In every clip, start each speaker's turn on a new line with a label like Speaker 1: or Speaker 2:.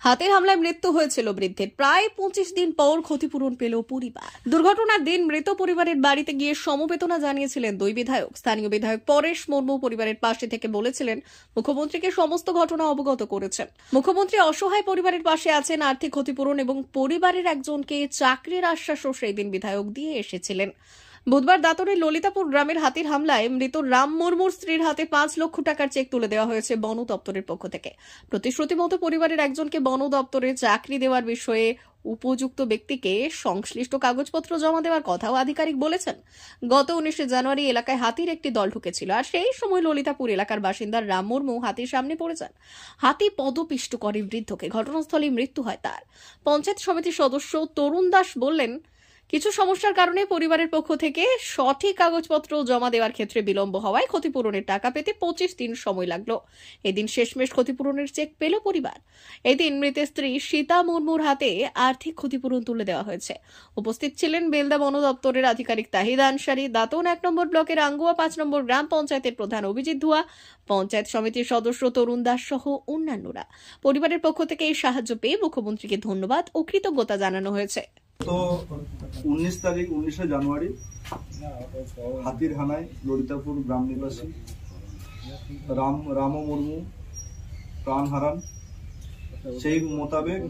Speaker 1: হাতির হামলায় মৃত্যু হয়েছিল বৃদ্ধের। প্রায় 25 দিন পর ক্ষতিপূরণ পেল পরিবার। দুর্ঘটনার দিন মৃত পরিবারের বাড়িতে গিয়ে সমবেদনা জানিয়েছিলেন দুই বিধায়ক। স্থানীয় বিধায়ক পরেশ মুর্মু পরিবারের পাশে থেকে বলেছিলেন, মুখ্যমন্ত্রীকে সমস্ত ঘটনা অবগত করেছেন। মুখ্যমন্ত্রী অসহায় পরিবারের পাশে আছেন, আর্থিক ক্ষতিপূরণ এবং পরিবারের একজনকে চাকরির আশ্বাসও সেই দিন বিধায়ক দিয়ে এসেছিলেন। বুধবার দাঁতনের ললিতাপুর গ্রামের হাতির হামলায় মৃত রাম মুর্মুর স্ত্রীর হাতে 5 লক্ষ টাকার চেক তুলে দেওয়া হয়েছে বন দপ্তরের পক্ষ থেকে। প্রতিশ্রুতি মতো পরিবারের একজনকে বন দপ্তরে চাকরি দেওয়ার বিষয়ে উপযুক্ত ব্যক্তিকে সংশ্লিষ্ট কাগজপত্র জমা দেওয়ার কথাও আধিকারিক বলেছেন। গত 19 জানুয়ারি এলাকায় হাতির একটি দল ঢুকেছিল, আর সেই সময় ললিতাপুর এলাকার বাসিন্দা রাম মুর্মু হাতির সামনে পড়ে যান। হাতি পদপিষ্ট করে বৃদ্ধকে, ঘটনাস্থলে মৃত্যু হয় তার। পঞ্চায়েত সমিতির সদস্য তরুণ দাস বললেন, কিছু সমস্যার কারণে পরিবারের পক্ষ থেকে সঠিক কাগজপত্র জমা দেওয়ার ক্ষেত্রে বিলম্ব হওয়ায় ক্ষতিপূরণের টাকা পেতে 25 দিন সময় লাগলো। এদিন শেষমেশ ক্ষতিপূরণের চেক পেল পরিবার। এদিন মৃতের স্ত্রী সীতা মুর্মুর হাতে আর্থিক ক্ষতিপূরণ তুলে দেওয়া হয়েছে। উপস্থিত ছিলেন বেলদা বন দপ্তরের আধিকারিক তাহিদ আনসারি, দাঁতন 1 নম্বর ব্লকের আঙ্গুয়া 5 নম্বর গ্রাম পঞ্চায়েতের প্রধান অভিজিৎ ধুয়া, পঞ্চায়েত সমিতির সদস্য তরুণ দাস সহ অন্যান্যরা। পরিবারের পক্ষ থেকে এই সাহায্য পেয়ে মুখ্যমন্ত্রীকে ধন্যবাদ ও কৃতজ্ঞতা জানানো হয়েছে।
Speaker 2: তো 19 জানুয়ারি হাতির হানায় ললিতাপুর গ্রাম নিবাসী রাম মুর্মু প্রাণ হারান। সেই মোতাবেক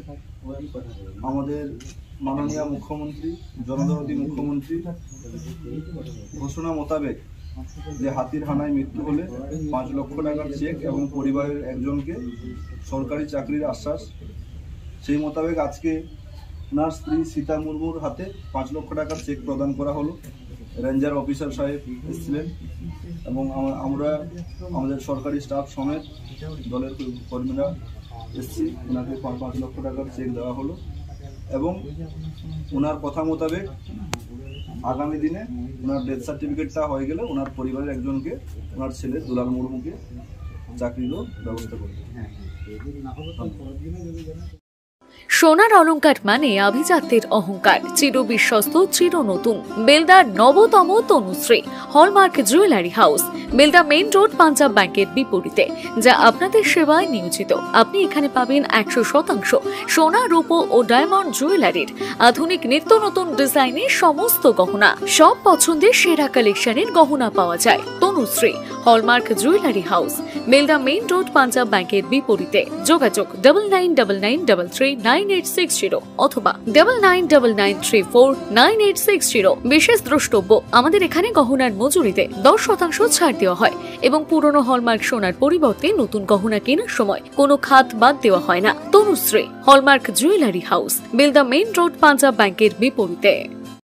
Speaker 2: আমাদের মাননীয় মুখ্যমন্ত্রী, জনদরদী মুখ্যমন্ত্রী ঘোষণা মোতাবেক যে হাতির হানায় মৃত্যু হলে 5 লক্ষ টাকার চেক এবং পরিবারের একজনকে সরকারি চাকরির আশ্বাস, সেই মোতাবেক আজকে ওনার স্ত্রী সীতা মুর্মুর হাতে 5 লক্ষ টাকার চেক প্রদান করা হলো। রেঞ্জার অফিসার সাহেব এসেছিলেন এবং আমরা আমাদের সরকারি স্টাফ সমেত দলের কর্মীরা এসেছি। ওনাকে 5 লক্ষ টাকার চেক দেওয়া হলো এবং ওনার কথা মোতাবেক আগামী দিনে ওনার ডেথ সার্টিফিকেটটা হয়ে গেলে ওনার পরিবারের একজনকে, ওনার ছেলে দুলাল মুর্মুকে চাকরিরও ব্যবস্থা করবে।
Speaker 3: সোনার অলংকার মানে আভিজাত্যের অহংকার, চির বিশ্বস্ত, চির নতুন। বেলদার নবতম Tanushree hallmark jewellery house, Belda main road, Punjab ব্যাংকের বিপরীতে, যা আপনাদের সেবায় নিয়োজিত। আপনি এখানে পাবেন 100% সোনা, রূপো ও ডায়মন্ড জুয়েলারির আধুনিক নিত্য নতুন ডিজাইনের সমস্ত গহনা। সব পছন্দের সেরা কালেকশনের গহনা পাওয়া যায়। Tanushree hallmark jewellery house, Belda main road, Punjab ব্যাংকের বিপরীতে। যোগাযোগ 9999339860 অথবা 9999349860। বিশেষ দ্রষ্টব্য, আমাদের এখানে গহনার মজুরিতে 10% ছাড় দেওয়া হয় এবং পুরনো হলমার্ক সোনার পরিবর্তে নতুন গহনা কেনার সময় কোনো খাত বাদ দেওয়া হয় না। Tanushree hallmark jewellery house, Belda main road, Punjab ব্যাংকের বিপরীতে।